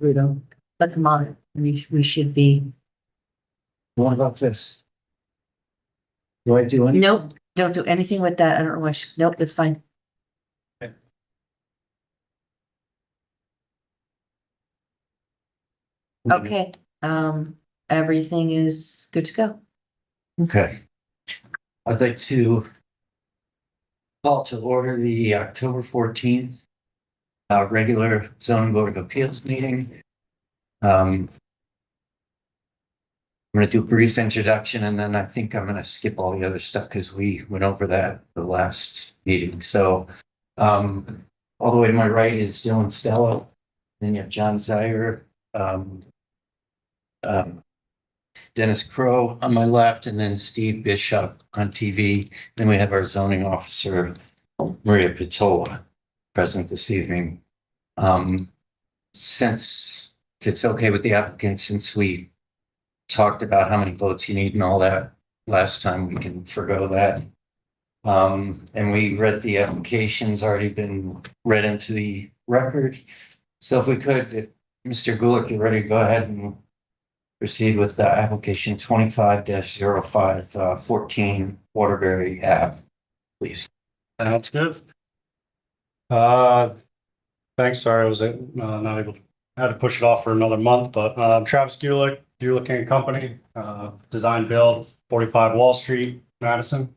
Rudo, but come on, we should be. What about this? Do I do any? Nope, don't do anything with that. I don't know why. Nope, it's fine. Okay, everything is good to go. Okay. I'd like to call to order the October 14th regular zoning board of appeals meeting. I'm going to do a brief introduction and then I think I'm going to skip all the other stuff because we went over that the last meeting. So all the way to my right is Dylan Stello. Then you have John Zaire, Dennis Crow on my left, and then Steve Bishop on TV. Then we have our zoning officer, Maria Pitola, present this evening. Since it's okay with the applicant, since we talked about how many votes you need and all that last time, we can forgo that. And we read the application's already been read into the record. So if we could, if Mr. Gulick, you're ready to go ahead and proceed with the application 25-05, 14 Waterbury Ave, please. Sounds good. Thanks. Sorry, I was not able to, had to push it off for another month, but Travis Gulick, Gulick and Company, design build 45 Wall Street, Madison.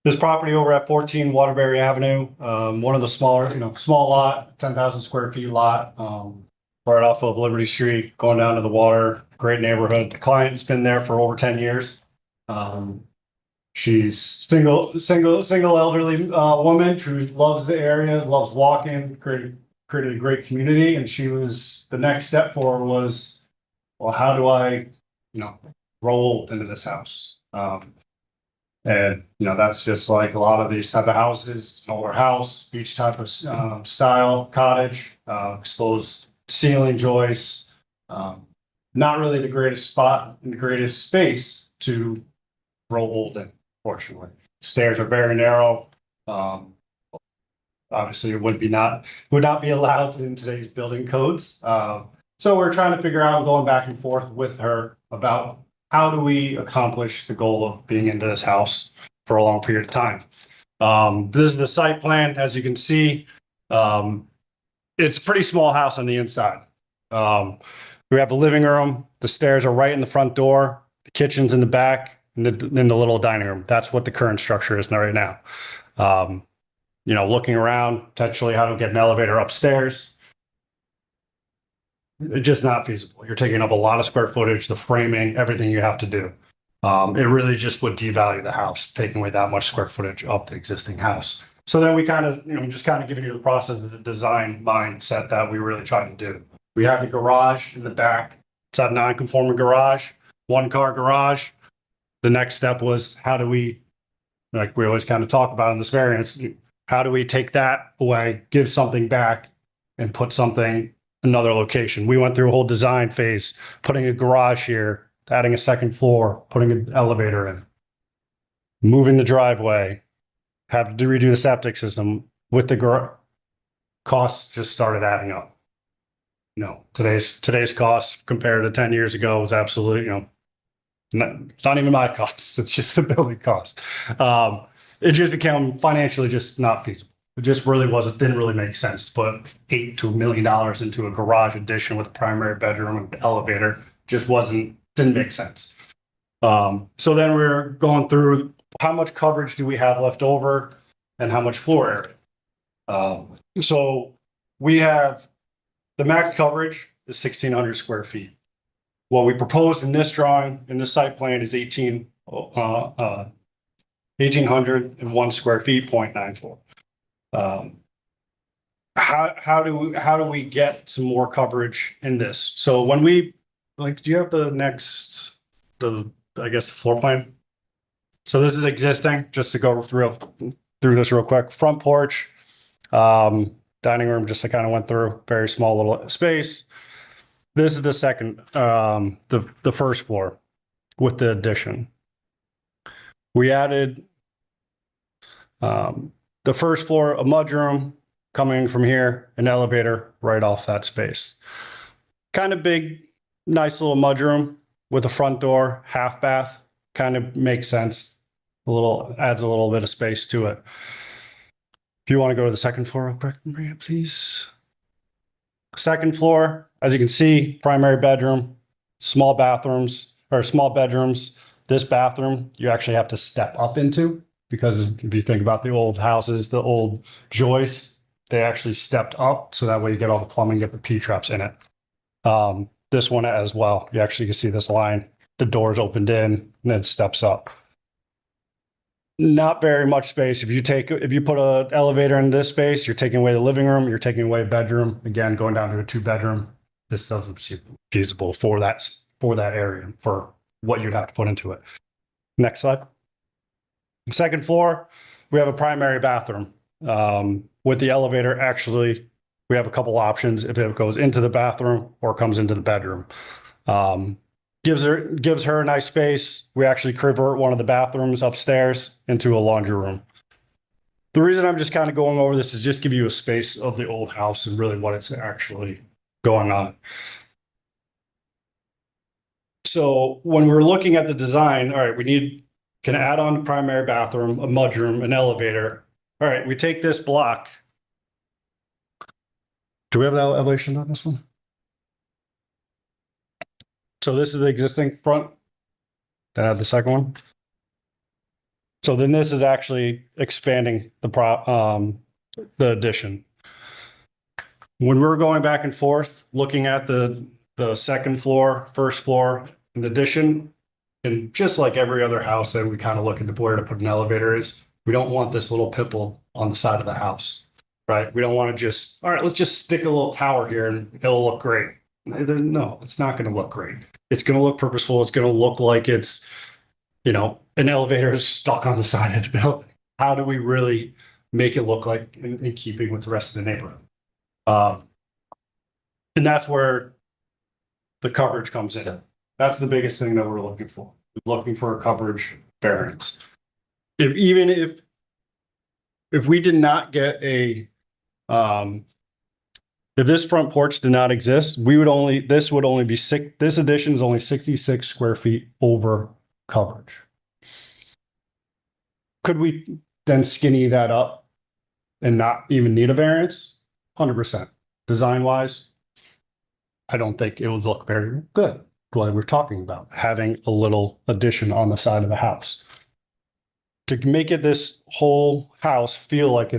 This property over at 14 Waterbury Avenue, one of the smaller, small lot, 10,000 square feet lot, right off of Liberty Street, going down to the water. Great neighborhood. The client's been there for over 10 years. She's single elderly woman who loves the area, loves walking, created a great community. And the next step for her was, well, how do I, roll into this house? And, that's just like a lot of these type of houses, an older house, beach type of style, cottage, exposed ceiling joists. Not really the greatest spot and the greatest space to roll old in, fortunately. Stairs are very narrow. Obviously it would not be allowed in today's building codes. So we're trying to figure out, going back and forth with her about how do we accomplish the goal of being into this house for a long period of time. This is the site plan. As you can see, it's a pretty small house on the inside. We have a living room. The stairs are right in the front door. The kitchen's in the back, and then the little dining room. That's what the current structure is right now. Looking around, potentially how to get an elevator upstairs. It's just not feasible. You're taking up a lot of square footage, the framing, everything you have to do. It really just would devalue the house, taking away that much square footage of the existing house. So then we kind of, just kind of giving you the process of the design mindset that we really try to do. We have the garage in the back. It's a non-conforming garage, 1-car garage. The next step was, how do we, like we always kind of talk about in this variance, how do we take that away, give something back, and put something another location? We went through a whole design phase, putting a garage here, adding a second floor, putting an elevator in, moving the driveway, had to redo the septic system. With the costs just started adding up. Today's costs compared to 10 years ago was absolutely, not even my costs. It's just the building cost. It just became financially just not feasible. It just really didn't really make sense to put $8 to $1 million into a garage addition with a primary bedroom and elevator. Just didn't make sense. So then we're going through, how much coverage do we have left over and how much floor area? So we have, the max coverage is 1,600 square feet. What we proposed in this drawing, in this site plan, is 1,801 square feet, 0.94. How do we get some more coverage in this? So when do you have the floor plan? So this is existing, just to go through this real quick. Front porch, dining room, just I kind of went through, very small little space. This is the second, the first floor with the addition. We added the first floor, a mudroom, coming from here, an elevator right off that space. Kind of big, nice little mudroom with a front door, half bath, kind of makes sense. Adds a little bit of space to it. If you want to go to the second floor real quick, Maria, please. Second floor, as you can see, primary bedroom, small bathrooms or small bedrooms. This bathroom, you actually have to step up into because if you think about the old houses, the old joists, they actually stepped up so that way you get all the plumbing, get the P-traps in it. This one as well, you actually can see this line, the doors opened in and then steps up. Not very much space. If you put an elevator in this space, you're taking away the living room, you're taking away a bedroom. Again, going down to a 2-bedroom. This doesn't seem feasible for that area, for what you'd have to put into it. Next slide. Second floor, we have a primary bathroom. With the elevator, actually, we have a couple options if it goes into the bathroom or comes into the bedroom. Gives her a nice space. We actually convert one of the bathrooms upstairs into a laundry room. The reason I'm just kind of going over this is just give you a space of the old house and really what it's actually going on. So when we're looking at the design, all right, can add on primary bathroom, a mudroom, an elevator. All right, we take this block. Do we have the elevation on this one? So this is the existing front. Then I have the second one. So then this is actually expanding the addition. When we're going back and forth, looking at the second floor, first floor, and the addition, and just like every other house that we kind of look into where to put an elevator is, we don't want this little pimple on the side of the house, right? We don't want to just, all right, let's just stick a little tower here and it'll look great. No, it's not going to look great. It's going to look purposeful. It's going to look like it's, an elevator is stuck on the side of the building. How do we really make it look like in keeping with the rest of the neighborhood? And that's where the coverage comes in. That's the biggest thing that we're looking for. We're looking for a coverage variance. If we did not get if this front porch did not exist, this addition is only 66 square feet over coverage. Could we then skinny that up and not even need a variance? 100%. Design wise, I don't think it would look very good. What we're talking about, having a little addition on the side of the house. To make this whole house feel like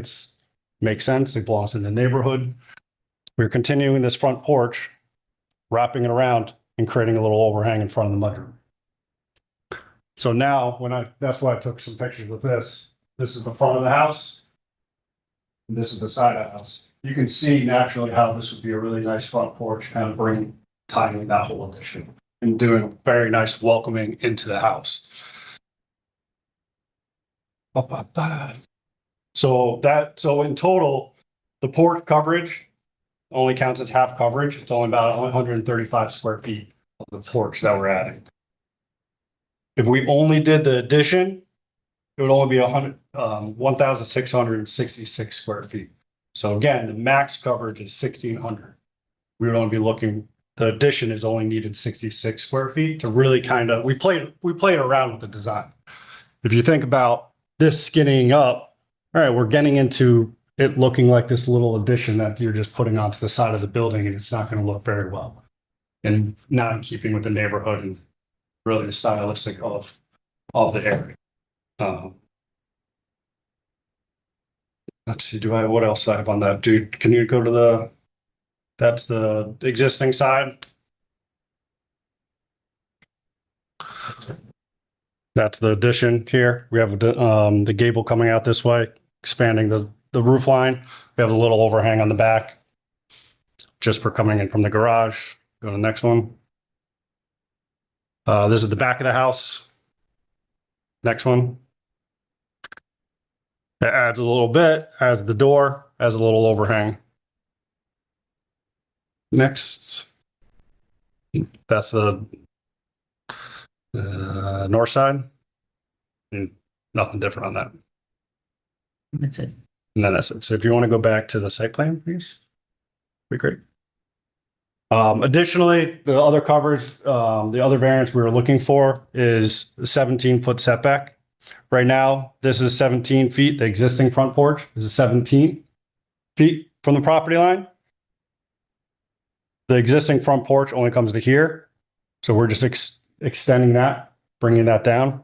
makes sense, it belongs in the neighborhood. We're continuing this front porch, wrapping it around and creating a little overhang in front of the mudroom. So now that's why I took some pictures of this. This is the front of the house. And this is the side of the house. You can see naturally how this would be a really nice front porch and tying that whole addition and doing very nice welcoming into the house. So in total, the porch coverage only counts as half coverage. It's only about 135 square feet of the porch that we're adding. If we only did the addition, it would only be 1,666 square feet. So again, the max coverage is 1,600. We would only be looking, the addition is only needed 66 square feet to really we played around with the design. If you think about this skinning up, all right, we're getting into it looking like this little addition that you're just putting onto the side of the building, and it's not going to look very well. And not in keeping with the neighborhood and really the stylistic of the area. Let's see, what else I have on that? Can you go to that's the existing side? That's the addition here. We have the gable coming out this way, expanding the roof line. We have a little overhang on the back just for coming in from the garage. Go to the next one. This is the back of the house. Next one. It adds a little bit, as the door, has a little overhang. Next. That's the north side. And nothing different on that. That's it. And then that's it. So if you want to go back to the site plan, please, be great. Additionally, the other coverage, the other variance we were looking for is the 17-foot setback. Right now, this is 17 feet. The existing front porch is 17 feet from the property line. The existing front porch only comes to here. So we're just extending that, bringing that down.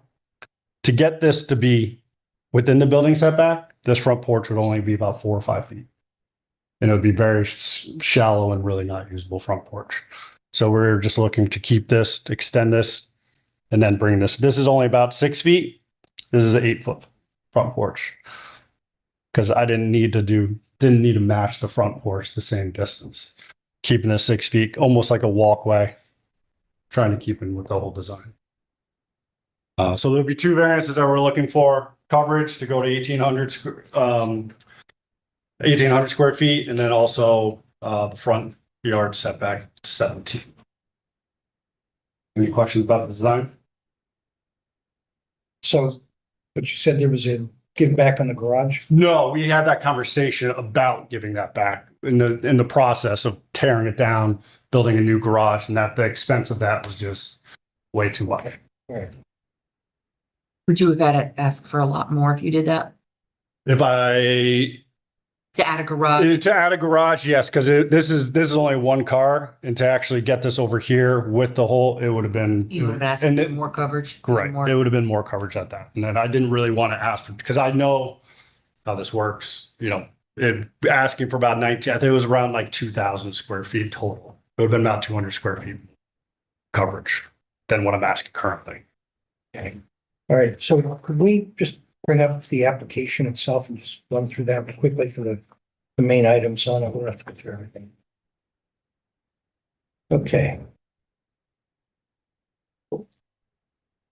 To get this to be within the building setback, this front porch would only be about 4 or 5 feet. And it would be very shallow and really not usable front porch. So we're just looking to keep this, extend this, and then bring this. This is only about 6 feet. This is an 8-foot front porch. Because I didn't need to match the front porch the same distance. Keeping this 6 feet, almost like a walkway, trying to keep in with the whole design. So there'll be 2 variances that we're looking for. Coverage to go to 1,800 square feet, and then also the front yard setback 17. Any questions about the design? So, but you said there was a give back on the garage? No, we had that conversation about giving that back in the process of tearing it down, building a new garage, and that the expense of that was just way too much. Would you have had to ask for a lot more if you did that? If I To add a garage? to add a garage, yes, because this is only one car, and to actually get this over here with the whole, it would have been. You would have asked and for it- more coverage? Correct. More- It would have been more coverage at that. And then I didn't really want to ask for, because I know how this works, asking for about 19, I think it was around like 2,000 square feet total. It would have been about 200 square feet coverage than what I'm asking currently. Okay. All right, so could we just bring up the application itself and just run through that quickly for the main items on it? We'll have to go through everything. Okay. All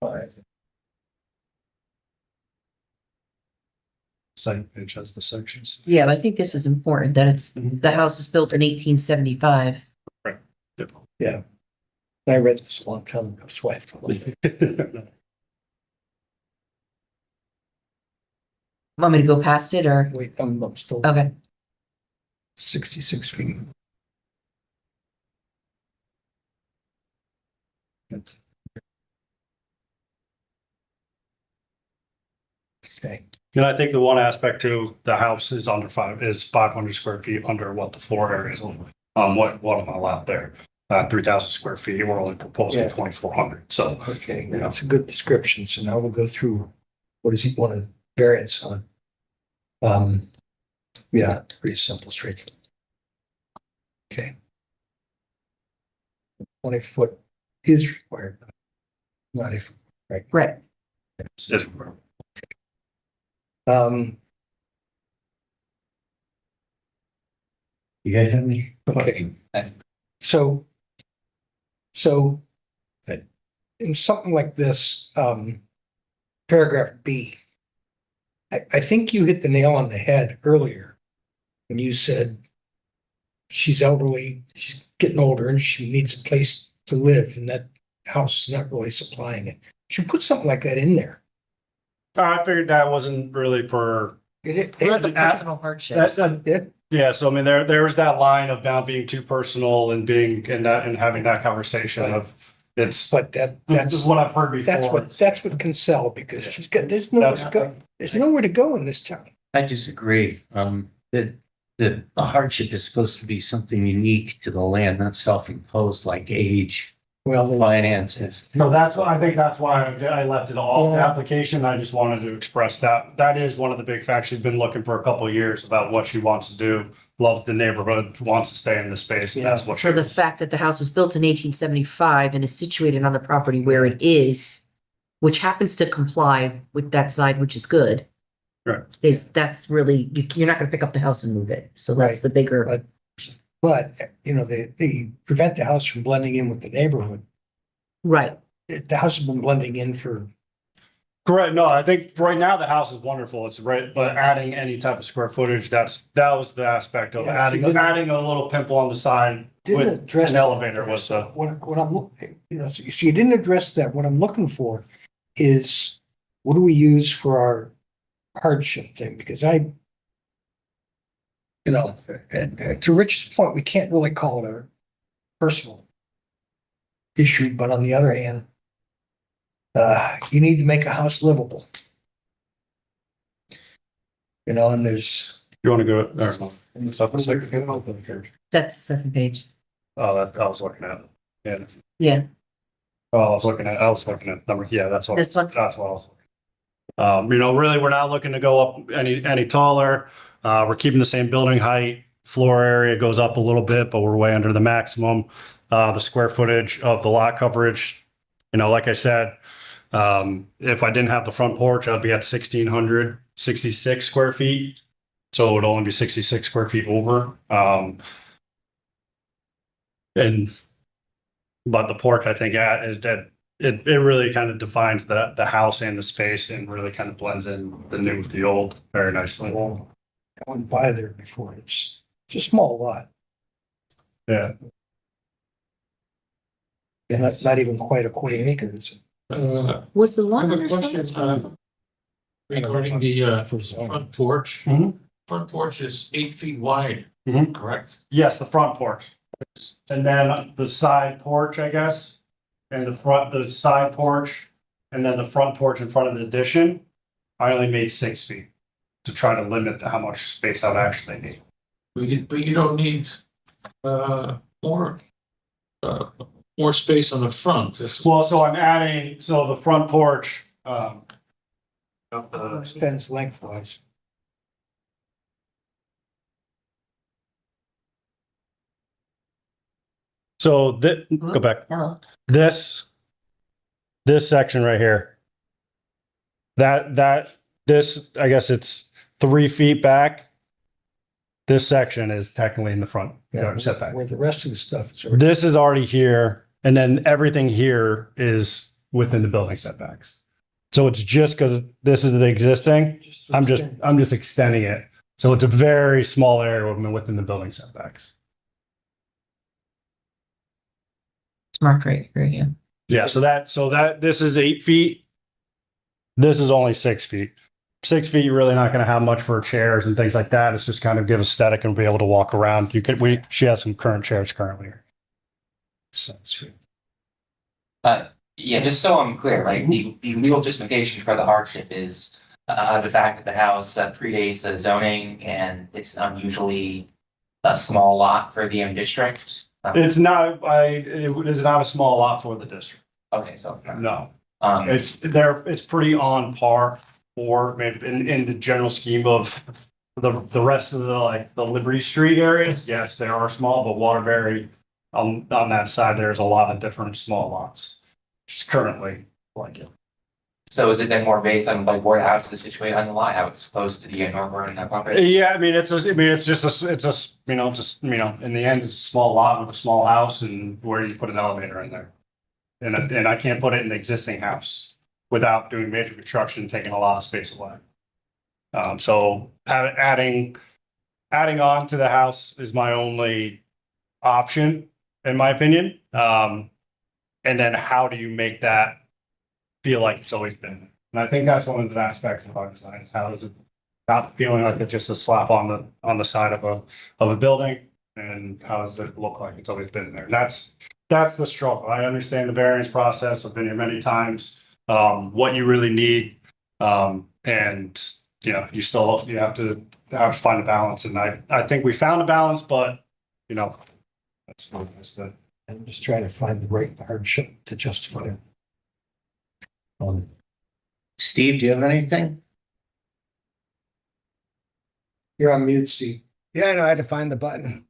right. Site page has the sections. Yeah, but I think this is important that the house was built in 1875. Yeah. I read this a long time ago, so I have to look. Want me to go past it or? Wait, I'm still Okay. 66 feet. That's- Okay, And I think the one aspect too, the house is 500 square feet under what the floor area is. What I'm allowed there, 3,000 square feet. We're only proposing Yeah. 2,400. So okay, that's a good description. So now we'll go through what does he want a variance on? Yeah, pretty simple, straightforward. Okay. 20-foot is required, but not if, right? Right. it's- Um, You guys have any? okay. So in something like this, paragraph B, I think you hit the nail on the head earlier when you said she's elderly, she's getting older and she needs a place to live and that house is not really supplying it. Should put something like that in there. I figured that wasn't really for It, Well, that's a it, personal hardship. it, yeah. So I mean, there was that line of now being too personal and being and having that conversation of it's but this that's is what I've heard before. that's what can sell because she's got, there's nowhere to go. There's nowhere to go in this town. I disagree. The hardship is supposed to be something unique to the land, not self-imposed like age, Well, finances. So that's what I think. That's why I left it off the application. I just wanted to express that. That is one of the big facts. She's been looking for a couple of years about what she wants to do. Loves the neighborhood, wants to stay in the space. And that's what. So the fact that the house was built in 1875 and is situated on the property where it is, which happens to comply with that side, which is good. Right. That's really, you're not gonna pick up the house and move it. So that's Right. the bigger, But- But, they prevent the house from blending in with the neighborhood. right. The house has been blending in for, Correct. No, I think right now the house is wonderful. It's right, but adding any type of square footage, that was the aspect of Yeah, adding she didn't- adding a little pimple on the side didn't with address. an elevator was the. What I'm, so you didn't address that. What I'm looking for is, what do we use for our hardship thing? Because you know, and to Rich's point, we can't really call it a personal issue, but on the other hand, you need to make a house livable. You know, and there's. You want to go, it's up the second. That's the second page. Oh, that, I was looking at, yeah. Yeah. Oh, I was looking at number, yeah, that's what. This one? That's what I was. You know, really, we're not looking to go up any taller. We're keeping the same building height. Floor area goes up a little bit, but we're way under the maximum. The square footage of the lot coverage, you know, like I said, if I didn't have the front porch, I'd be at 1,666 square feet. So it would only be 66 square feet over. But the porch, I think, is that it really kind of defines the house and the space and really kind of blends in the new with the old very nicely. I went by there before. It's a small lot. Yeah. Not even quite a quarter acre. It's Was the I lot have a undersized? question, regarding the for zone. front porch. Mhm. Front porch is 8 feet wide, Mhm. correct? Yes, the front porch. And then the side porch, I guess, and the side porch, and then the front porch in front of the addition. I only made 6 feet to try to limit how much space I'd actually need. But you don't need, more, more space on the front. Well, so I'm adding, so the front porch, Extends lengthwise. so go back. Hello. This section right here. This, I guess it's 3 feet back. This section is technically in the front yard setback. Where the rest of the stuff is. Already- This is already here, and then everything here is within the building setbacks. So it's just because this is the existing, I'm just extending it. So it's a very small area within the building setbacks. Smart right here, yeah. Yeah, so this is 8 feet. This is only 6 feet. 6 feet, you're really not going to have much for chairs and things like that. It's just kind of give aesthetic and be able to walk around. She has some current chairs currently here. Yeah, just so I'm clear, right, the legal justification for the hardship is the fact that the house predates a zoning and it's an unusually a small lot for the M district. It is not a small lot for the district. Okay, so it's not. No, Um, it's pretty on par for maybe in the general scheme of the rest of the Liberty Street areas. Yes, they are small, but Waterbury on that side, there's a lot of different small lots. Just currently like it. so is it then more based on like where the house is situated on the lot, how it's supposed to be in Northern and that property? Yeah, I mean, it's in the end, it's a small lot with a small house and where you put an elevator in there. And I can't put it in the existing house without doing major construction, taking a lot of space away. So adding on to the house is my only option, in my opinion. And then how do you make that feel like it's always been? And I think that's one of the aspects of our design, is how is it not feeling like it's just a slap on the side of a building, and how does it look like it's always been there? And that's the struggle. I understand the variance process. I've been here many times. What you really need, and you know, you have to find a balance. And I think we found a balance, but you know, that's the. I'm just trying to find the right hardship to justify it. Steve, do you have anything? You're on mute, Steve. Yeah, I know, I had to find the button.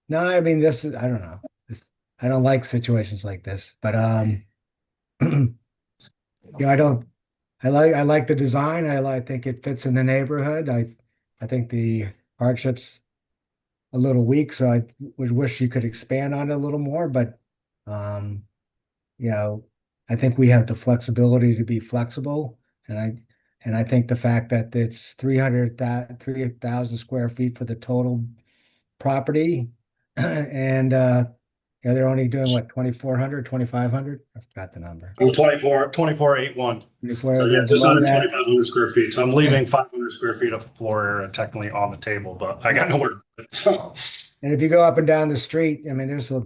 No, I mean, this is, I don't know. I don't like situations like this, but, you know, I like the design. I think it fits in the neighborhood. I think the hardship's a little weak, so I would wish you could expand on it a little more, but, you know, I think we have the flexibility to be flexible, and I think the fact that it's 3,000 square feet for the total property, and you know, they're only doing what, 2,400, 2,500? I forgot the number. 2481. Before So I yeah, go just below under that, 2,500 square feet. So I'm leaving 500 square feet of floor area technically on the table, but I got nowhere to put it. So and if you go up and down the street, I mean, there's a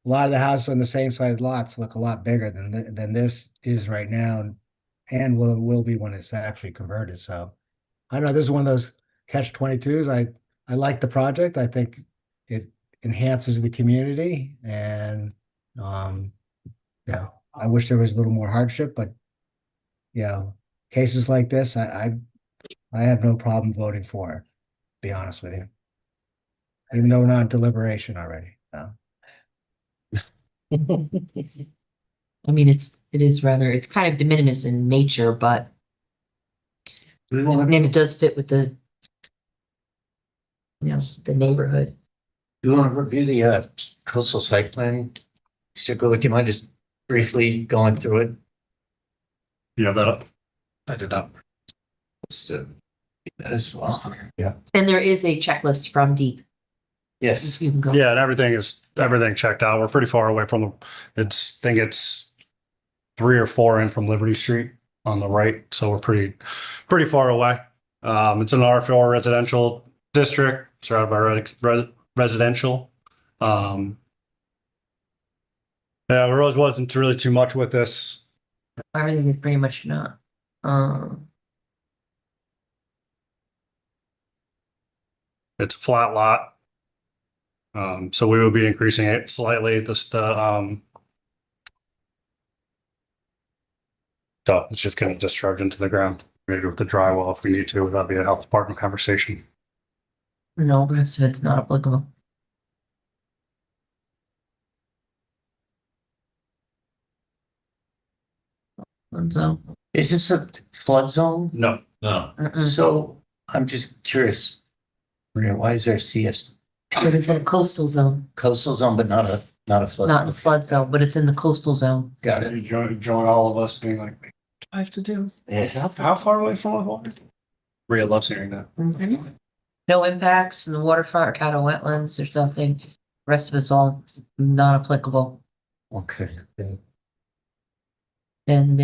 lot of the houses on the same size lots look a lot bigger than than this is right now, and will be when it's actually converted. So I don't know. This is one of those catch-22s. I like the project. I think it enhances the community, and yeah, I wish there was a little more hardship, but cases like this, I have no problem voting for it. To be honest with you, even though we're not in deliberation already. So. I mean, it's kind of de minimis in nature, but and it does fit with the, the neighborhood. Do you want to review the coastal site plan? Mr. Would you mind just briefly going through it? you have that up. I did not. Let's do that as well. Yeah. And there is a checklist from Deep. Yes. You can go. Yeah, and everything checked out. We're pretty far away from the, I think it's 3 or 4 in from Liberty Street on the right. So we're pretty far away. It's an R4 residential district surrounded by residential. Yeah, there really wasn't really too much with this. Everything is pretty much not. It's a flat lot. So we will be increasing it slightly. So it's just going to discharge into the ground. Maybe with the drywall if we need to. That'll be a health department conversation. No, the rest of it's not applicable. And so, Is this a flood zone? No. No. So I'm just curious. Maria, why is there CS but it's in a coastal zone, coastal zone, but not a flood? not in a zone? flood zone, but it's in the coastal zone. Got it. Join all of us being like, what do I have to do? Yeah. How far away from the water? Maria loves hearing that. No impacts in the waterfront or Caddo wetlands, there's nothing. Rest of it's all not applicable. Okay. And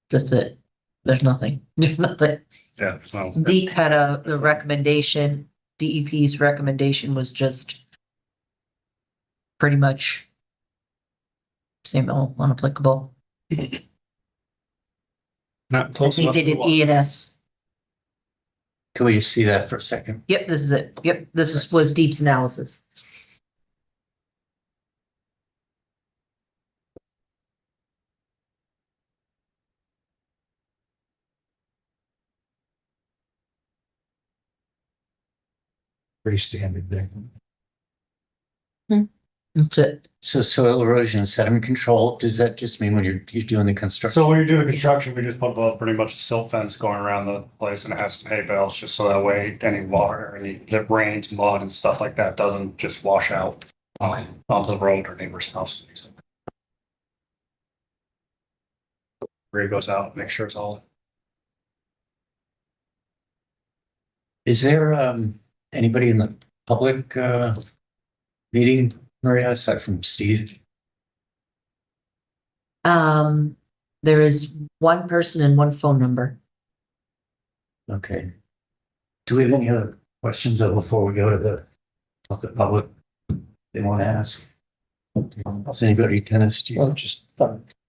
that's it. There's nothing. There's nothing. Yeah. So Deep had the recommendation, DEP's recommendation was just pretty much same old, unapplicable. not I close think enough they to the did water. E&S. Can we just see that for a second? Yep, this is it. Yep, was Deep's analysis. Pretty standard there. That's it. So soil erosion and sediment control, does that just mean when you're doing the construction? So when you do the construction, we just put up pretty much a silt fence going around the place and it has some hay bales just so that way any water, any that rains, mud and stuff like that doesn't just wash out onto the road or neighbor's house. Ray goes out, make sure it's all. Is there anybody in the public meeting, Maria, aside from Steve? There is one person and one phone number. Okay. Do we have any other questions before we go to the public they want to ask? Is anybody Dennis? Do Well, you? just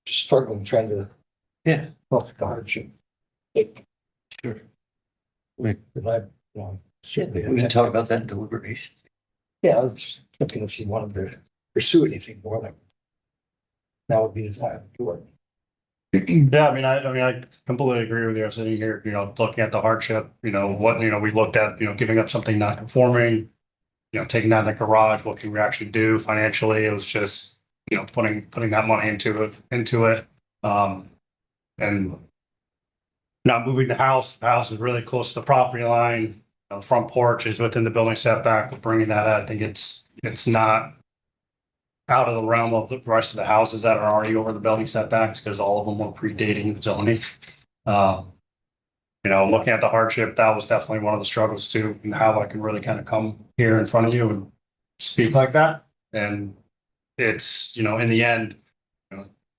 struggling trying to Yeah. talk the hardship. Sure. We Certainly. we can talk about that in deliberation. Yeah, I was just thinking if you wanted to pursue anything more, that would be the time to do it. Yeah, I completely agree with you. I'm sitting here, looking at the hardship, we looked at, giving up something not conforming, taking down the garage, what can we actually do financially? It was just, putting that money into it. And not moving the house. The house is really close to the property line. The front porch is within the building setback. We're bringing that out. I think it's not out of the realm of the rest of the houses that are already over the building setbacks because all of them were predating zoning. Looking at the hardship, that was definitely one of the struggles too, and how I can really kind of come here in front of you and speak like that. And it's, in the end,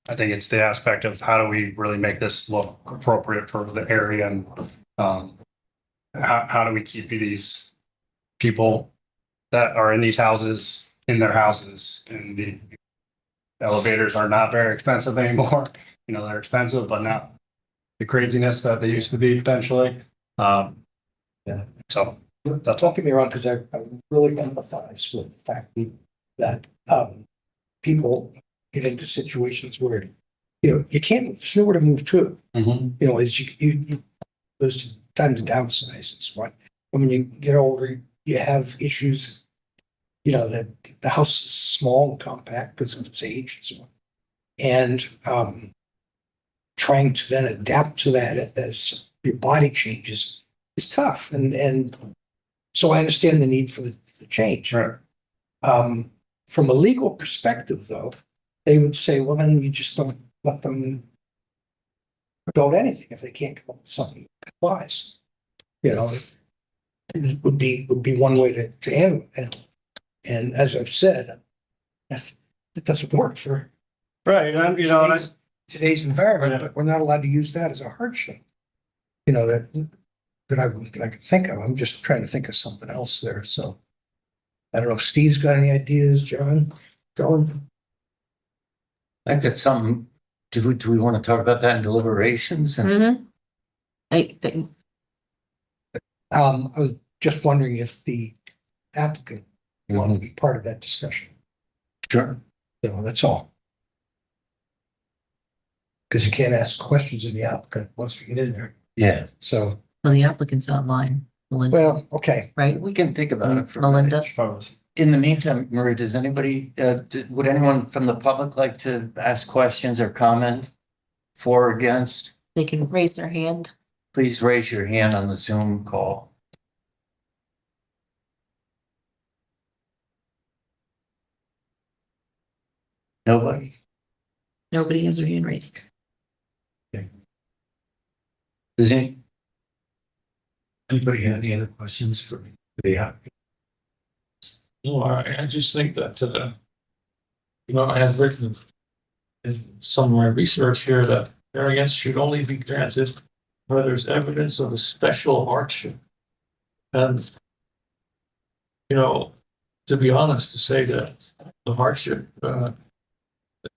I think it's the aspect of how do we really make this look appropriate for the area and, how do we keep these people that are in these houses, in their houses, and the elevators are not very expensive anymore. You know, they're expensive, but not the craziness that they used to be potentially. Yeah, so that's all. Don't get me wrong, because I really empathize with the fact that people get into situations where, you can't, there's nowhere to move to. As you there's time to downsize and so on. And when you get older, you have issues, that the house is small and compact because of its age and so on. And trying to then adapt to that as your body changes is tough. And so I understand the need for the change. Right. From a legal perspective, though, they would say, well, then you just don't let them build anything if they can't come up with something that complies. It would be one way to handle it. And as I've said, it doesn't work for Right, and today's environment, but we're not allowed to use that as a hardship. That I could think of. I'm just trying to think of something else there. So I don't know if Steve's got any ideas, John. Going. I think that's something, do we want to talk about that in deliberations? And I I was just wondering if the applicant wanted to be part of that discussion. Sure. That's all. Because you can't ask questions of the applicant once we get in there. Yeah, So, well, the applicant's online, Melinda, well, okay. right? we can think about it for a Melinda? minute. In the meantime, Maria, does anybody, would anyone from the public like to ask questions or comment for or against? They can raise their hand. Please raise your hand on the Zoom call. Nobody? Nobody has their hand raised. Does any? Anybody have any other questions for me? No, I just think that, I have written in some of my research here that variance should only be granted where there's evidence of a special hardship. And, to be honest, to say that the hardship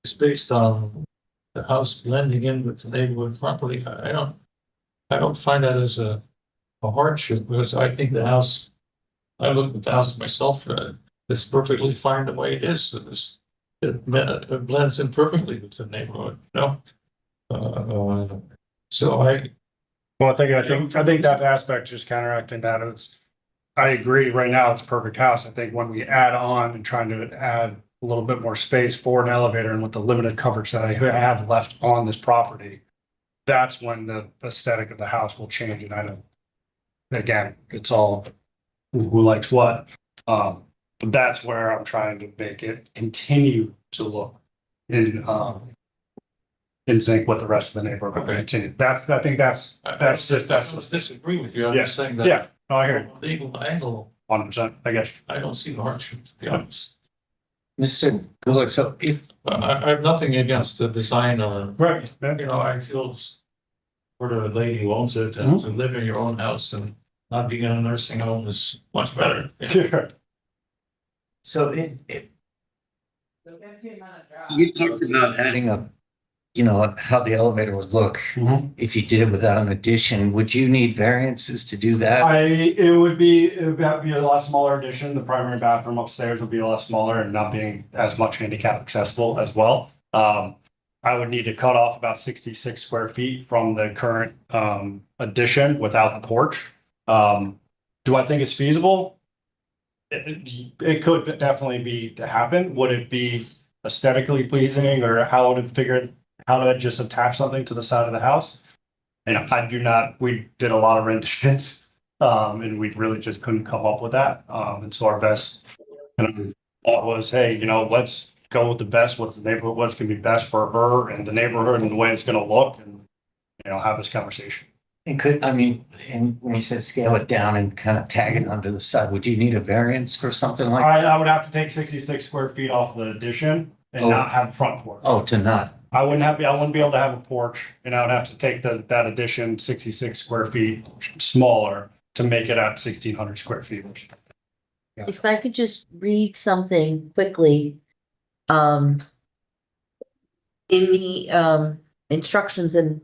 is based on the house blending in with the neighborhood property, I don't find that as a hardship, because I think the house, I looked at the house myself, it's perfectly fine the way it is. It blends in perfectly with the neighborhood, so Well, I think that aspect just counteracting that, I agree, right now it's a perfect house. I think when we add on and trying to add a little bit more space for an elevator and with the limited coverage that I have left on this property, that's when the aesthetic of the house will change. And I don't, again, it's all who likes what. But that's where I'm trying to make it continue to look in sync with the rest of the neighborhood. Okay. Continue. I think that's I disagree with you. I'm just saying that. Yeah, no, I hear you. From a legal angle, 100%, I guess. I don't see the hardship, to be honest. Mr. Gulick, so if, I have nothing against the design or, Right. I feel for the lady who owns it, and to live in your own house and not being in a nursing home is much better. so if you talked about adding a, how the elevator would look if you did it without an addition, would you need variances to do that? It would be a lot smaller addition. The primary bathroom upstairs would be a lot smaller and not being as much handicap accessible as well. I would need to cut off about 66 square feet from the current addition without the porch. Do I think it's feasible? It could definitely be to happen. Would it be aesthetically pleasing, or how to just attach something to the side of the house? We did a lot of renditions, and we really just couldn't come up with that. And so our best thought was, hey, let's go with the best, what's going to be best for her and the neighborhood and the way it's going to look, and, have this conversation. And and when you said scale it down and kind of tag it onto the side, would you need a variance for something like? I would have to take 66 square feet off the addition and not have front porch. Oh, to not, I wouldn't be able to have a porch, and I would have to take that addition 66 square feet smaller to make it at 1,600 square feet. If I could just read something quickly, in the, instructions in,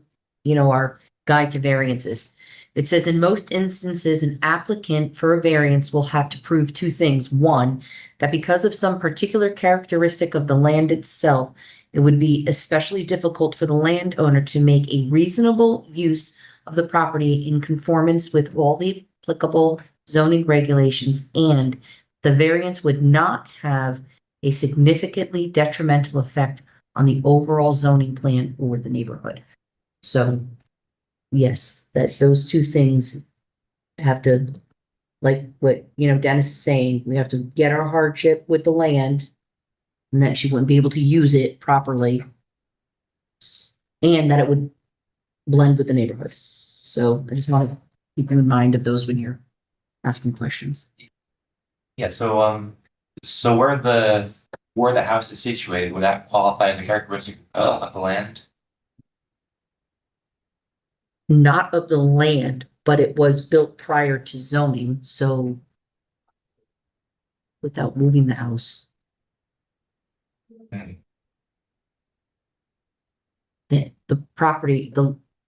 our guide to variances. It says in most instances, an applicant for a variance will have to prove two things. One, that because of some particular characteristic of the land itself, it would be especially difficult for the landowner to make a reasonable use of the property in conformance with all the applicable zoning regulations, and the variance would not have a significantly detrimental effect on the overall zoning plan or the neighborhood. So, yes, that those two things have to, like what, Dennis is saying, we have to get our hardship with the land, and that she wouldn't be able to use it properly, and that it would blend with the neighborhood. So I just want to keep you in mind of those when you're asking questions. Yeah, so where the house is situated, would that qualify as a characteristic of the land? Not of the land, but it was built prior to zoning, so without moving the house, the property,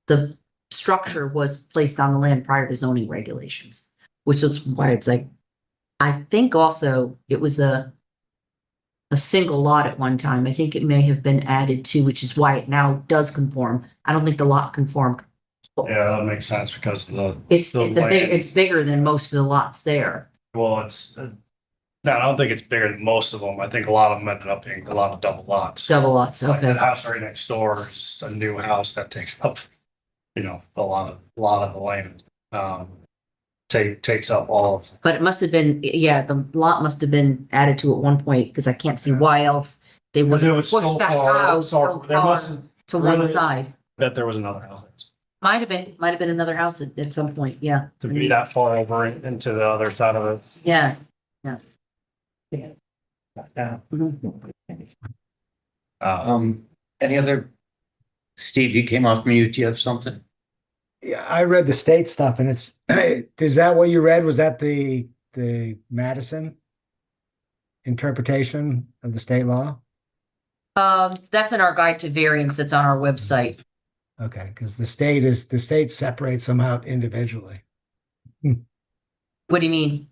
the structure was placed on the land prior to zoning regulations, which is why it's like, I think also it was a single lot at one time. I think it may have been added to, which is why it now does conform. I don't think the lot conformed. Yeah, that makes sense because the It's the a big, land- it's bigger than most of the lots there. well, no, I don't think it's bigger than most of them. I think a lot of them ended up being a lot of double lots. Double lots, Like okay. the house right next door is a new house that takes up, a lot of the land. Takes up all of. But it must have been, yeah, the lot must have been added to at one point, because I can't see why else they would Because it push was so that far, house so there far must to one really- side. that there was another house. Might have been another house at some point, yeah. To be that far over into the other side of it. Yeah, Any other, Steve, you came off mute. Do you have something? Yeah, I read the state stuff and it's, is that what you read? Was that the Madison interpretation of the state law? that's in our guide to variance that's on our website. Okay, because the state separates them out individually. What do you mean?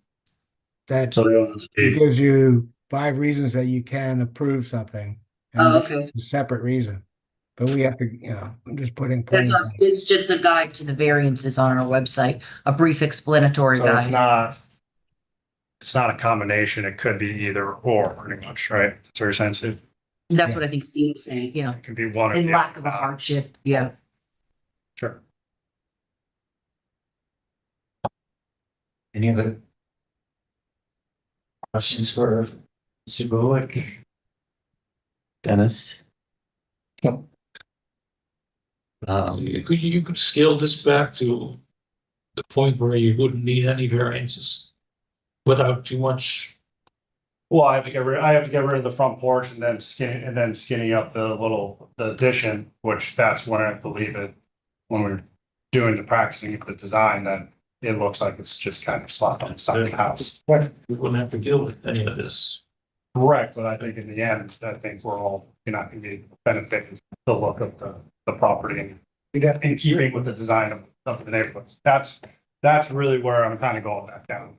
That So it gives you 5 reasons that you can approve something. and Oh, okay. it's a separate reason. But we have to, I'm just putting. That's plain- it's just a guide to the variances on our website, a brief explanatory So guide. it's not a combination. It could be either or pretty much, right? It's very sensitive. That's what I think Steve is saying, yeah. It can be one or In the lack of a other. hardship, yeah. Sure. Any other questions for Mr. Bullock? Dennis? You could scale this back to the point where you wouldn't need any variances without too much. Well, I have to get rid of the front porch and then skinny up the addition, which that's when I believe it, when we're doing the practicing of the design, then it looks like it's just kind of slapped on the side of the house. We wouldn't have to deal with any of this. Correct, but I think in the end, I think we're all, not gonna be benefiting the look of the property and You'd have in to, keeping with the design of the neighborhood. That's really where I'm kind of going back down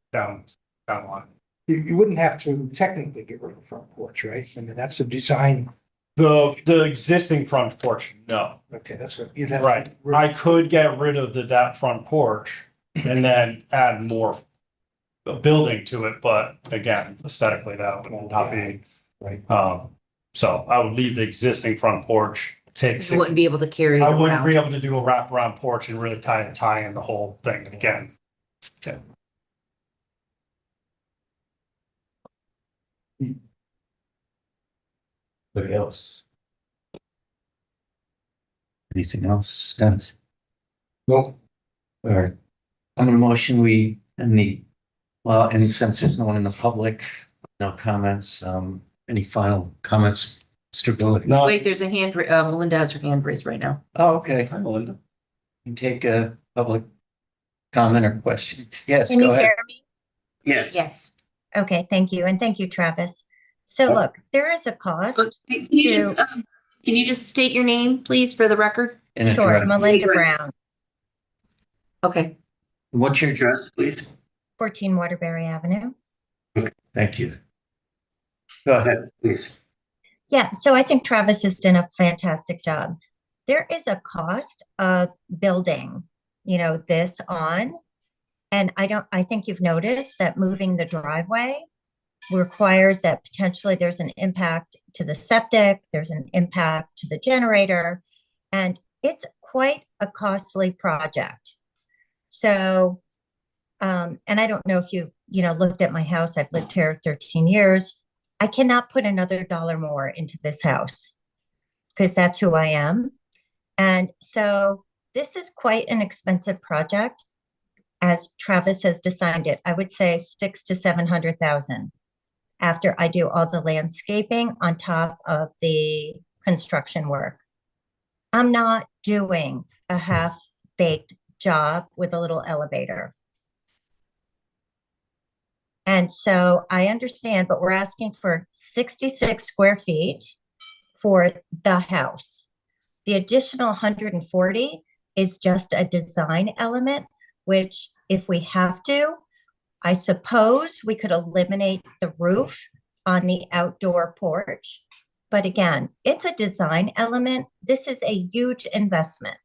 line. you wouldn't have to technically get rid of the front porch, right? I mean, that's a design. The existing front porch, no. Okay, that's what you'd have. Right, I could get rid of that front porch and then add more building to it, but again, aesthetically, that would not be. Right. So I would leave the existing front porch, take You wouldn't be able to carry it I wouldn't be around. able to do a wraparound porch and really tie in the whole thing again. Anybody else? Anything else, Dennis? Well, All right. I'm gonna motion and since there's no one in the public, no comments, any final comments Mr. Bullock? No, Wait, there's a hand, Melinda has her hand raised right now. Oh, okay. hi, Melinda. You take a public comment or question. Yes, Can go you ahead. hear me? Yes. Yes. Okay, thank you. And thank you, Travis. So look, there is a cost. Can you just, can you just state your name, please, for the record? And Sure, address. Melinda Address. Brown, Okay. What's your address, please? 14 Waterbury Avenue. Thank you. Go ahead, please. Yeah, so I think Travis has done a fantastic job. There is a cost of building, this on. And I think you've noticed that moving the driveway requires that potentially there's an impact to the septic, there's an impact to the generator, and it's quite a costly project. So, and I don't know if you looked at my house. I've lived here 13 years. I cannot put another dollar more into this house because that's who I am. And so this is quite an expensive project. As Travis has designed it, I would say 600,000 to 700,000 after I do all the landscaping on top of the construction work. I'm not doing a half-baked job with a little elevator. And so I understand, but we're asking for 66 square feet for the house. The additional 140 is just a design element, which if we have to, I suppose we could eliminate the roof on the outdoor porch. But again, it's a design element. This is a huge investment.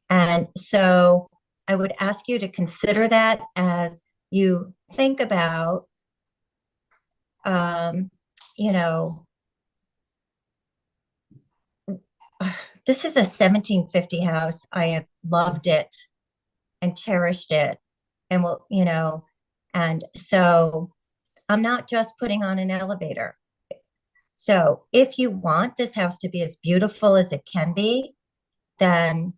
And so I would ask you to consider that as you think about, this is a 1750 house. I have loved it and cherished it. And and so I'm not just putting on an elevator. So if you want this house to be as beautiful as it can be, then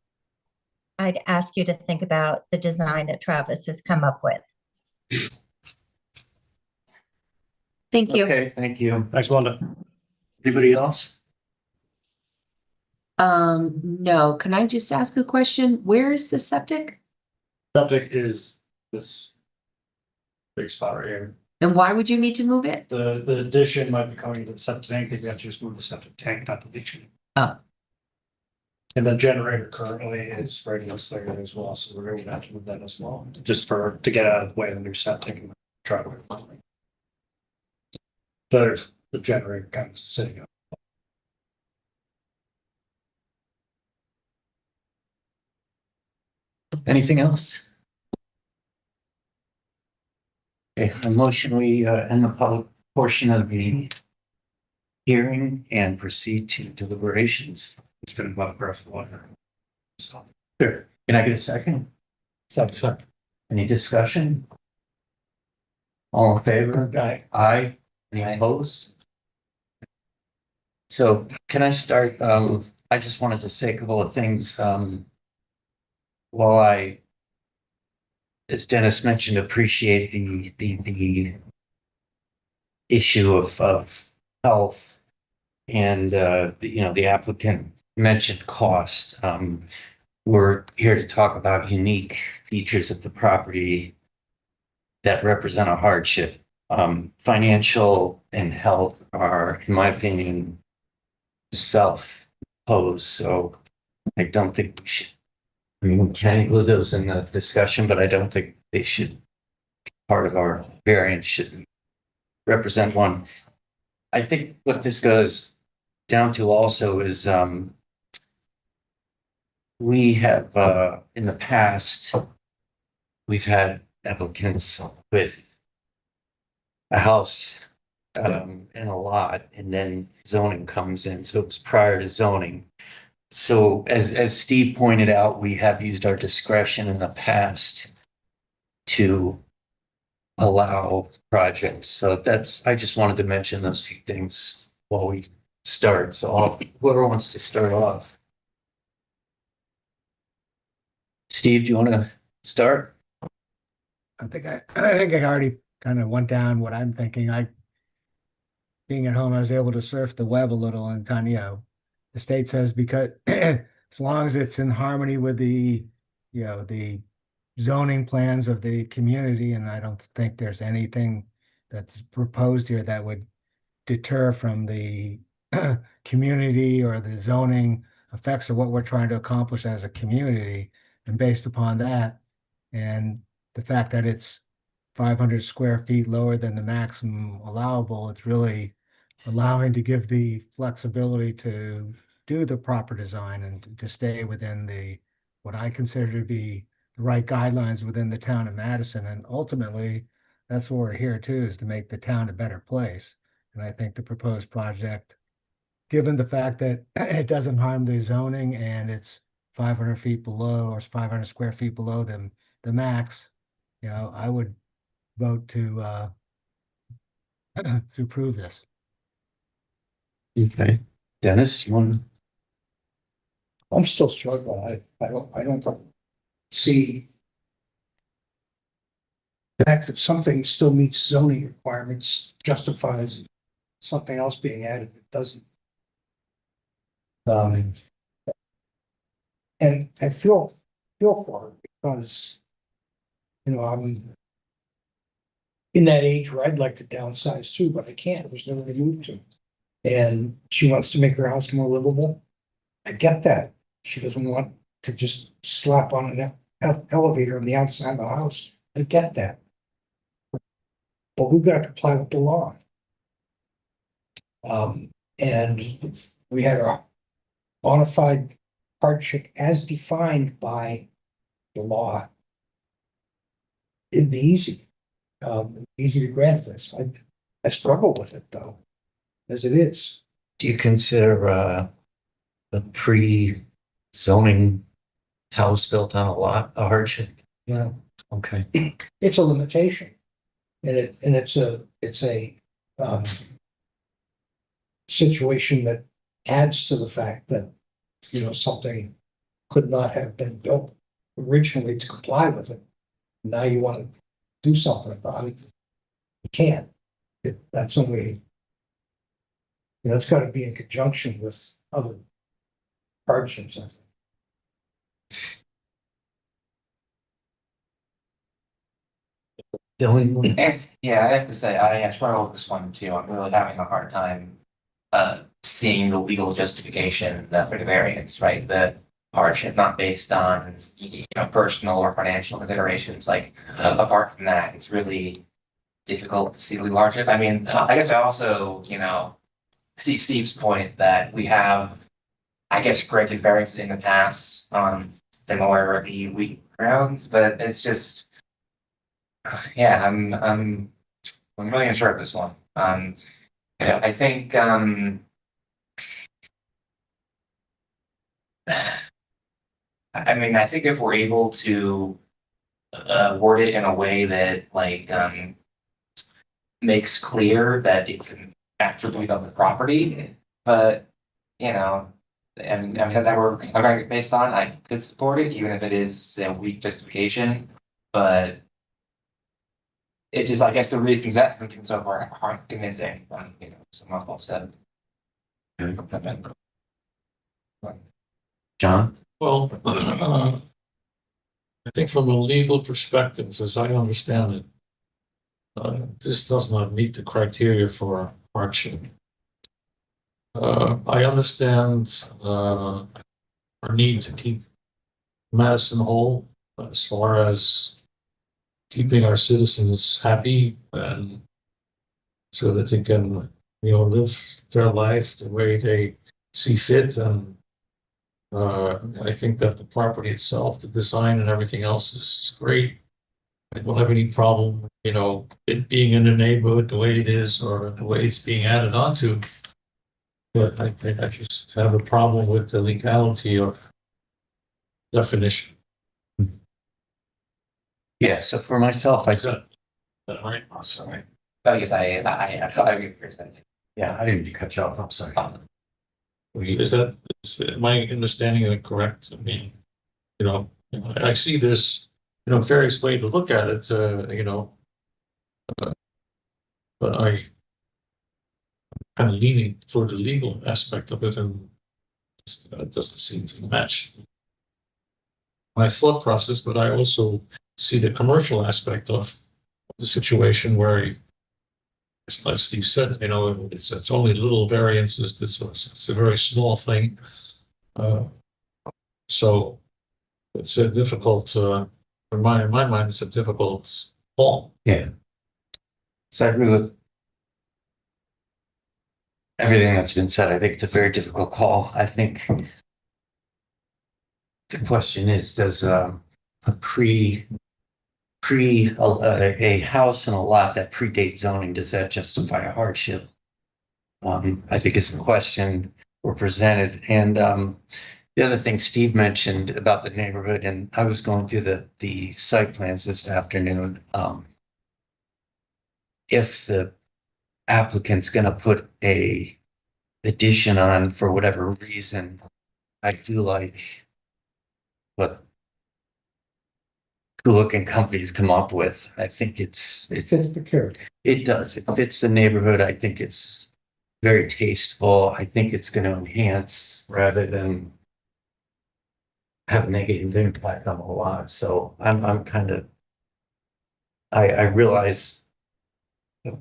I'd ask you to think about the design that Travis has come up with. Thank you. Okay, thank you. Thanks, Melinda. Anybody else? No, can I just ask a question? Where is the septic? Septic is this big spot right here. And why would you need to move it? The addition might be coming to the septic tank. I think we have to just move the septic tank, not the leaching. Oh. And the generator currently is right in this there as well, so we're going to have to move that as well, just to get out of the way of the new septic and driveway. So there's the generator kind of sitting up. Anything else? Okay, a motion, we end the public portion of the hearing and proceed to deliberations. It's been about grass water. So, Sure. Can I get a second? second. Any discussion? All in favor? Aye. Aye. Any opposed? So can I start? I just wanted to say a couple of things. While I, as Dennis mentioned, appreciate the issue of health and, the applicant mentioned cost. We're here to talk about unique features of the property that represent a hardship. Financial and health are, in my opinion, self-posed, so I don't think we should, we can include those in the discussion, but I don't think they should, part of our variance should represent one. I think what this goes down to also is, we have, in the past, we've had applicants with a house and a lot, and then zoning comes in, so it was prior to zoning. So as Steve pointed out, we have used our discretion in the past to allow projects. So I just wanted to mention those few things while we start. So whoever wants to start off. Steve, do you want to start? I think I already kind of went down what I'm thinking. being at home, I was able to surf the web a little and kind of, the state says because as long as it's in harmony with the, the zoning plans of the community, and I don't think there's anything that's proposed here that would deter from the community or the zoning effects of what we're trying to accomplish as a community. And based upon that, and the fact that it's 500 square feet lower than the maximum allowable, it's really allowing to give the flexibility to do the proper design and to stay within what I consider to be the right guidelines within the town of Madison. And ultimately, that's what we're here too, is to make the town a better place. And I think the proposed project, given the fact that it doesn't harm the zoning and it's 500 feet below or 500 square feet below the max, I would vote to to approve this. Okay. Dennis, you want? I'm still struggling. I don't see the fact that something still meets zoning requirements justifies something else being added that doesn't. And I feel for it because, I'm in that age where I'd like to downsize too, but I can't. There's nowhere to move to. And she wants to make her house more livable. I get that. She doesn't want to just slap on an elevator on the outside of the house. I get that. But we've got to comply with the law. And we had a bona fide hardship as defined by the law. It'd be easy. Easy to grant this. I struggle with it though, as it is. Do you consider the pre-zoning house built on a lot a hardship? Yeah. Okay. It's a limitation. And it's a situation that adds to the fact that, something could not have been built originally to comply with it. Now you want to do something about it. You can't. That's only, it's got to be in conjunction with other hardships, I think. Dylan? Yeah, I have to say, I struggle with this one too. I'm really having a hard time seeing the legal justification for the variance, right? The hardship not based on personal or financial considerations. Like apart from that, it's really difficult to see the legal hardship. I mean, I guess I also, see Steve's point that we have, I guess, granted variances in the past on similar weak grounds, but it's just, yeah, I'm really unsure of this one. I think, I think if we're able to word it in a way that makes clear that it's an attribute of the property, but and that we're going based on, I could support it, even if it is a weak justification. But it just, I guess, the reasons that's been so far aren't convincing. Someone else said. John? Well, I think from a legal perspective, as I understand it, this does not meet the criteria for hardship. I understand our need to keep Madison whole as far as keeping our citizens happy and so that they can, live their life the way they see fit. And I think that the property itself, the design and everything else is great. I don't have any problem, it being in the neighborhood the way it is or the way it's being added onto. But I just have a problem with the legality of definition. Yeah, so for myself, Is that right? oh, sorry. Oh, yes, I agree with your saying. Yeah, I didn't mean to cut you off. I'm sorry. Is my understanding it correct? I mean, I see this, various way to look at it, but kind of leaning for the legal aspect of it, and it doesn't seem to match my thought process, but I also see the commercial aspect of the situation where, like Steve said, you know, it's only little variances. It's a very small thing. So it's a difficult, in my mind, it's a difficult call. Yeah. So I agree with everything that's been said. I think it's a very difficult call. I think the question is, does a a house and a lot that predates zoning, does that justify a hardship? I think is the question we're presented. And the other thing Steve mentioned about the neighborhood, and I was going through the site plans this afternoon. If the applicant's gonna put a addition on for whatever reason, I do like what good-looking companies come up with. I think It fits the character. it does. It fits the neighborhood. I think it's very tasteful. I think it's going to enhance rather than have a negative impact on a lot. So I'm kind of, I realize a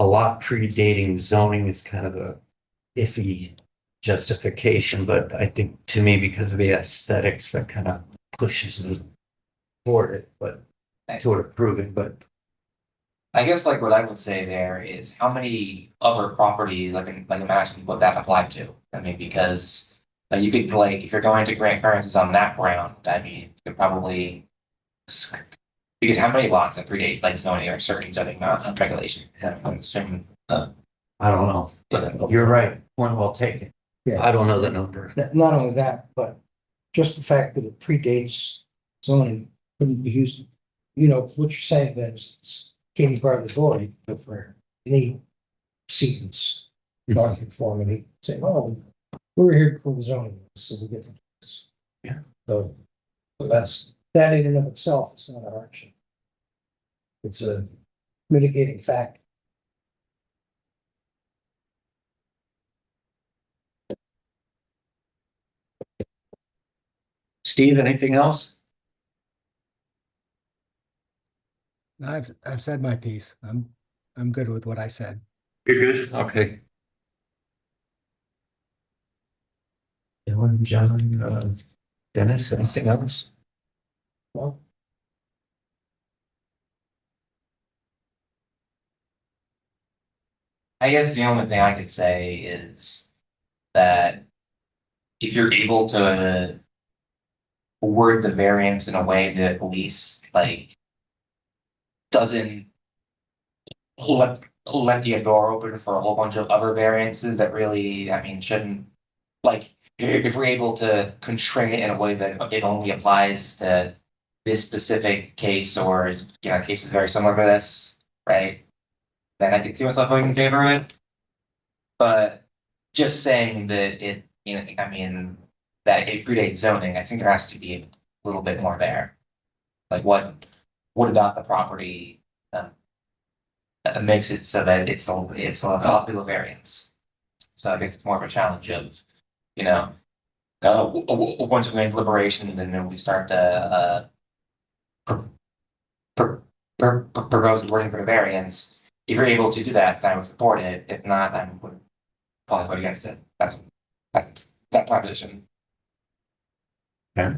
lot predating zoning is kind of a iffy justification, but I think to me, because of the aesthetics, that kind of pushes me toward it, but toward approving, but I guess like what I would say there is how many other properties like imagine what that applied to. I mean, because you could like if you're going to grant variances on that ground, I mean, you could probably because how many lots that predate like zoning or certain zoning regulations? Certain, I don't know. But you're right. Point well taken. Yeah. I don't know the number. Not only that, but just the fact that it predates zoning couldn't be used, you know, what you're saying that is Katie Bartley Boyd, but for any sequence, non-conformity, say, oh, we're here for the zoning, so we get to do this. Yeah. So that in and of itself is not a hardship. It's a mitigating factor. Steve, anything else? I've said my piece. I'm good with what I said. You're good? Okay. Dylan, John, Dennis, anything else? Well, I guess the only thing I could say is that if you're able to word the variance in a way that at least like doesn't let the door open for a whole bunch of other variances that really, I mean, shouldn't like if we're able to constrain it in a way that it only applies to this specific case or you know cases very similar to this, right? Then I could see myself voting in favor of it. But just saying that it, you know, I mean, that it predates zoning, I think there has to be a little bit more there. Like what about the property makes it so that it's a popular variance? So I guess it's more of a challenge of, you know, once we make deliberation and then we start to propose the wording for the variance. If you're able to do that, then I would support it. If not, I would probably vote against it. That's my position. Okay.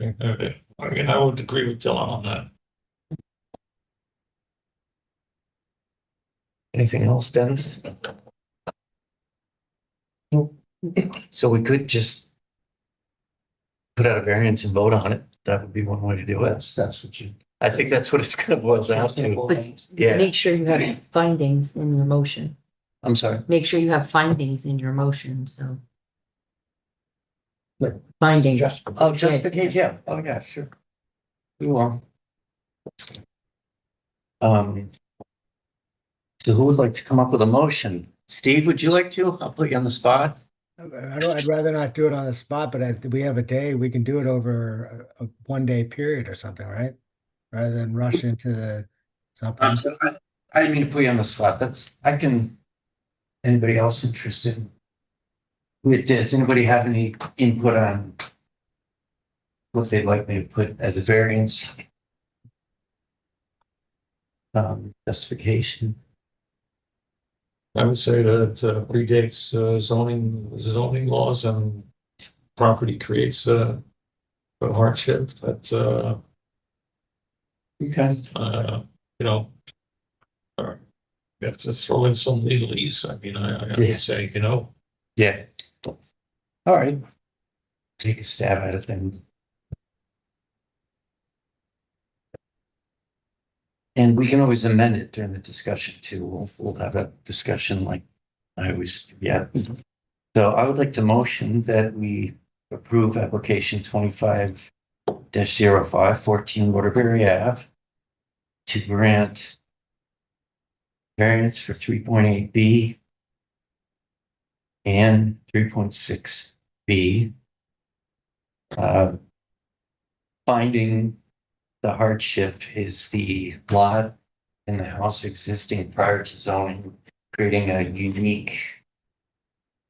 I mean, I would agree with Dylan on that. Anything else, Dennis? Nope. So we could just put out a variance and vote on it. That would be one way to do it. that's what you. I think that's what it's gonna boil down to. But Yeah, make sure you have findings in your motion. I'm sorry. Make sure you have findings in your motion, so. Like, Findings. Oh, justification, yeah. Oh, yeah, sure. We will. So who would like to come up with a motion? Steve, would you like to? I'll put you on the spot. I'd rather not do it on the spot, but we have a day, we can do it over a 1 day period or something, right? rather than rush into something. I didn't mean to put you on the spot. Anybody else interested with this? Anybody have any input on what they'd like me to put as a variance? Justification. I would say that predates zoning laws and property creates a hardship that, Okay. you know, you have to throw in some legalese. I mean, I Yeah. would say, you know, Yeah. All right. Take a stab at it then. And we can always amend it during the discussion too. We'll have a discussion like I always forget. So I would like to motion that we approve application 25-05 14 Waterbury Ave to grant variance for 3.8B and 3.6B. Finding the hardship is the lot in the house existing prior to zoning, creating a unique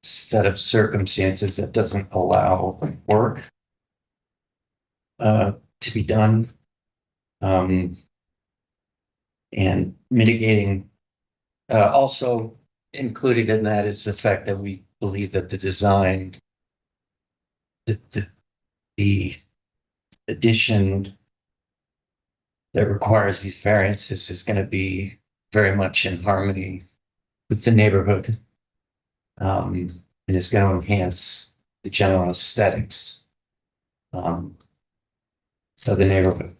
set of circumstances that doesn't allow work to be done. And mitigating, also included in that is the fact that we believe that the design, the addition that requires these variances is going to be very much in harmony with the neighborhood. And it's going to enhance the general aesthetics of the neighborhood.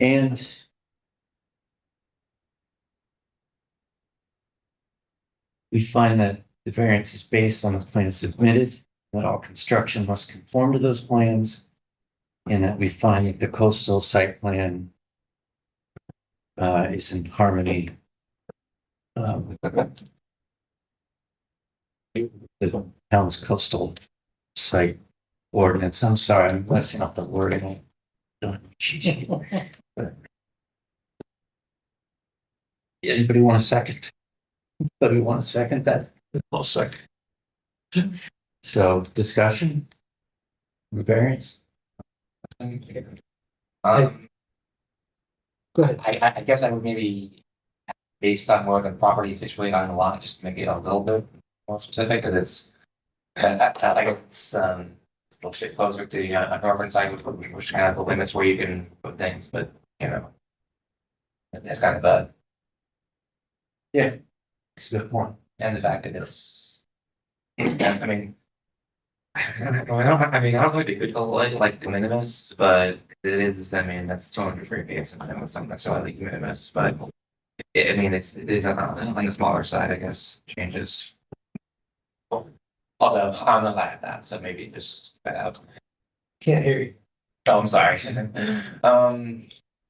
And we find that the variance is based on the plans submitted, that all construction must conform to those plans, and that we find that the coastal site plan is in harmony with the town's coastal site ordinance. I'm sorry, I'm messing up the wording. Anybody want a second? Anybody want a second that? I'll second. So discussion? Variance? Um, Go ahead. I guess I would maybe, based on where the property is situated on the lot, just to make it a little bit more specific, because it's, I guess it's a little shit closer to the northern side, which kind of the limits where you can put things, but, you know, it's kind of a, Yeah. It's a good point. and the fact that it's, I mean, I don't think it could go like de minimis, but it is, I mean, that's 200 free base, and it's not necessarily de minimis, but I mean, it is on the smaller side, I guess, changes. Although, I don't know about that, so maybe just cut out. Can't hear you. Oh, I'm sorry. Yeah,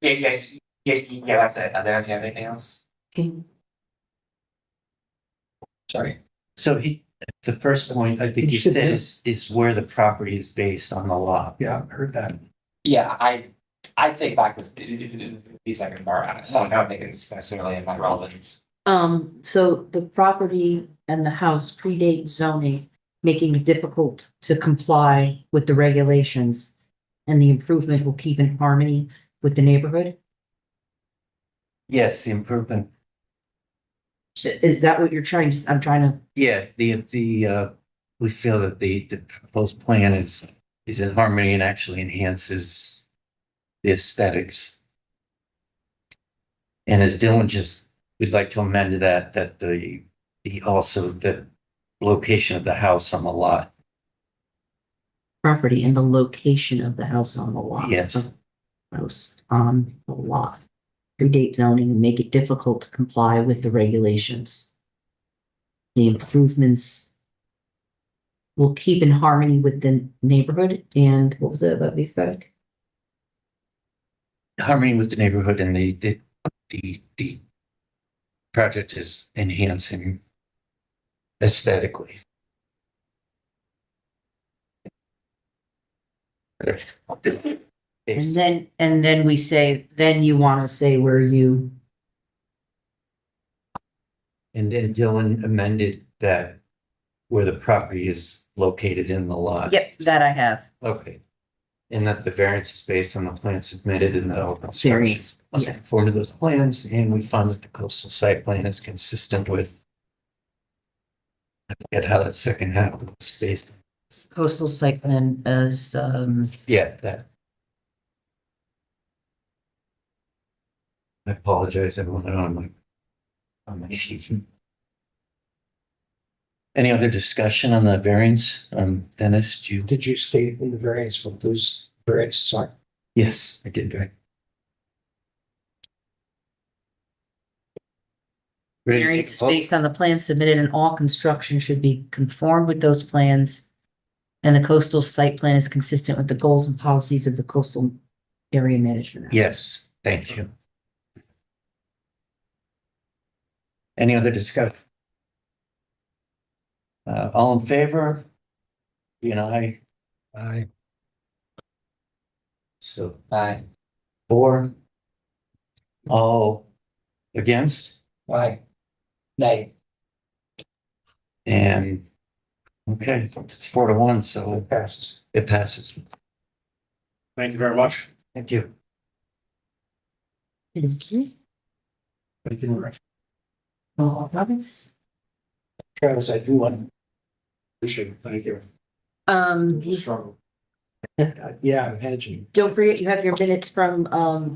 that's it. Are there anything else? Sorry. So the first point I think you said is where the property is based on the lot. Yeah, I heard that. Yeah, I take back the second part. I don't think it's necessarily in my relevance. So the property and the house predate zoning, making it difficult to comply with the regulations. And the improvement will keep in harmony with the neighborhood? Yes, the improvement. Is that what you're trying to, I'm trying to, Yeah, we feel that the proposed plan is in harmony and actually enhances the aesthetics. And as Dylan we'd like to amend that the location of the house on the lot. property and the location of the house on the lot. Yes. House on the lot. Predate zoning and make it difficult to comply with the regulations. The improvements will keep in harmony with the neighborhood, and what was it about the aesthetic? Harmony with the neighborhood, and the project is enhancing aesthetically. And then we say, then you want to say where you, And then Dylan amended that where the property is located in the lot. yep, that I have. Okay. And that the variance is based on the plan submitted in the open structure. Variance, Must yeah. conform to those plans, and we found that the coastal site plan is consistent with. I forget how that second half was based. Coastal site plan as, Yeah, that. I apologize, everyone, on my sheet. Any other discussion on the variance? Dennis, do you? Did you state in the variance what those variances are? Yes, I did. Ready to variance take is a vote? based on the plans submitted and all construction should be conformed with those plans. And the coastal site plan is consistent with the goals and policies of the coastal area management. Act. Yes, thank you. Any other discussion? All in favor? You know, I, so aye. 4. All against? Aye. Nay. And, okay, it's 4-1, so It passes. it passes. Thank you very much. Thank you. Thank you. Thank you. Travis? Travis, I do want, Appreciate it. Thank you. struggle. Yeah, I'm hedging. Don't forget, you have your minutes from,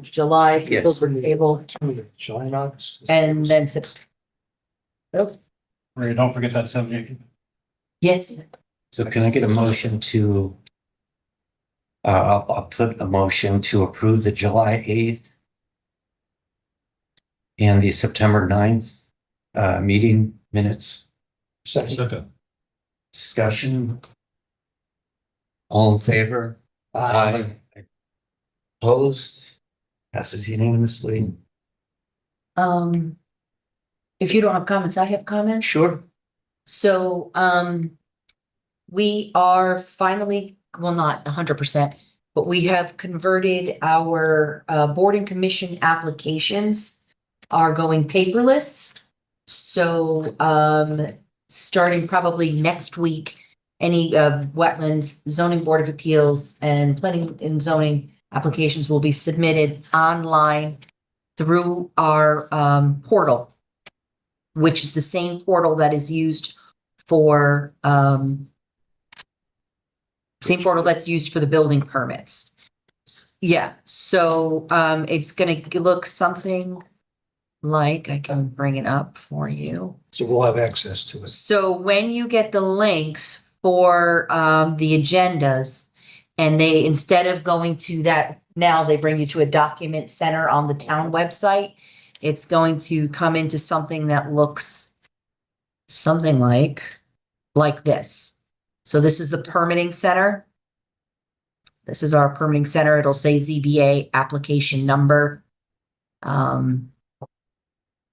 July, Yes. those were tabled, July and August. and then September. Ray, don't forget that 70. Yes, So can I get a motion to? I'll put a motion to approve the July 8th. And the September 9th, meeting minutes, Second. discussion. All in favor? Aye. Opposed? Passes unanimously. if you don't have comments, I have comments. Sure. So, we are finally, well, not 100%, but we have converted our board and commission applications are going paperless. So, starting probably next week, any wetlands, zoning board of appeals and planning and zoning applications will be submitted online through our portal, which is the same portal that is used for same portal that's used for the building permits. Yeah, so it's gonna look something like, I can bring it up for you. So we'll have access to it. So when you get the links for the agendas, and they, instead of going to that, now they bring you to a document center on the town website. It's going to come into something that looks something like this. So this is the permitting center. This is our permitting center. It'll say ZBA application number. And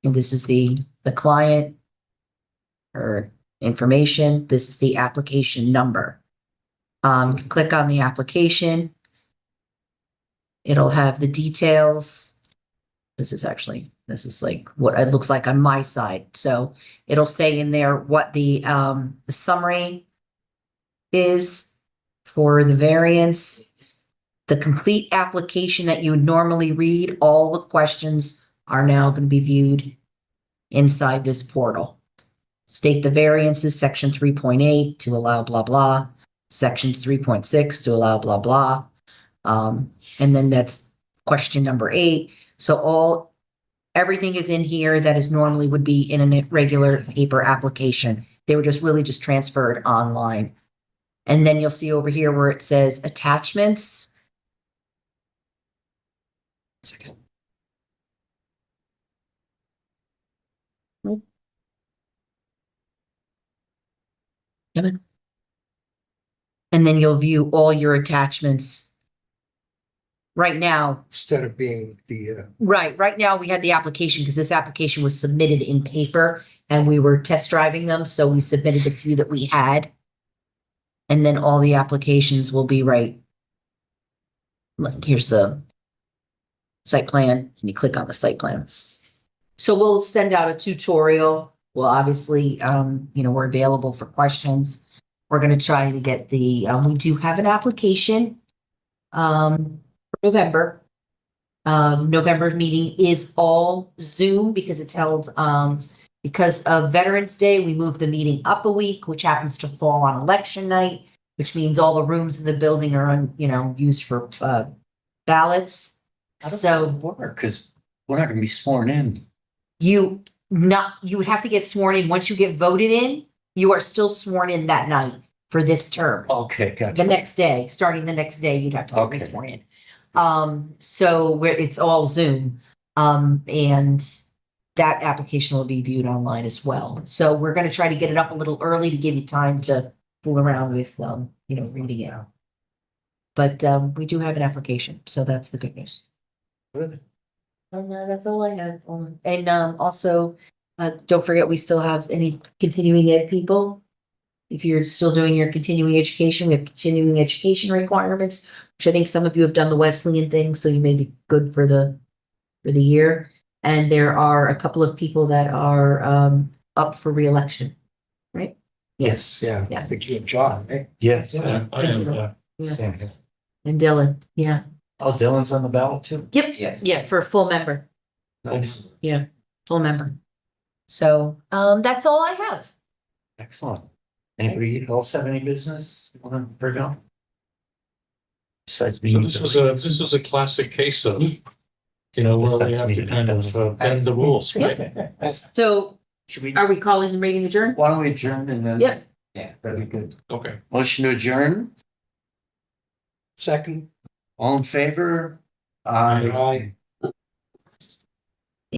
this is the client or information. This is the application number. Click on the application. It'll have the details. This is like what it looks like on my side. So it'll say in there what the summary is for the variance. The complete application that you would normally read, all the questions are now going to be viewed inside this portal. State the variances, section 3.8 to allow blah, blah, sections 3.6 to allow blah, blah. And then that's question number 8. So everything is in here that is normally would be in a regular paper application. They were just transferred online. And then you'll see over here where it says attachments. Second. And then you'll view all your attachments. Right now, Instead of being the, right now we had the application because this application was submitted in paper and we were test driving them. So we submitted the few that we had. And then all the applications will be right Like, here's the site plan, and you click on the site plan. So we'll send out a tutorial. Well, obviously, we're available for questions. We're gonna try to get we do have an application, for November. November meeting is all Zoom because it's held, because of Veterans Day, we moved the meeting up a week, which happens to fall on election night, which means all the rooms in the building are, used for, ballots. So Work, because we're not gonna be sworn in. you would have to get sworn in. Once you get voted in, you are still sworn in that night for this term. Okay, The gotcha. next day, starting the next day, you'd have to Okay. be sworn in. So it's all Zoom. And that application will be viewed online as well. So we're gonna try to get it up a little early to give you time to fool around with, reading it. But, we do have an application, so that's the good news. Good. And that's all I have. And, also, don't forget, we still have any continuing ed people. If you're still doing your continuing education, we have continuing education requirements, which I think some of you have done the Wesleyan thing, so you may be good for the year. And there are a couple of people that are, up for reelection, right? Yes. Yeah, Yeah. I think you and John, right? Yeah. Yeah, I am, Yeah. And Dylan, yeah. Oh, Dylan's on the ballot too? Yep, Yes. yeah, for a full member, Nice. full member. So, that's all I have. Excellent. Anybody else have any business you want to bring up? Besides So me. this was a classic case of, where they have to kind of bend the rules, right? So Should we, are we calling the meeting adjourned? why don't we adjourn and then? Yep. Yeah. That'd be good. Okay. Motion to adjourn, Second. all in favor? Aye.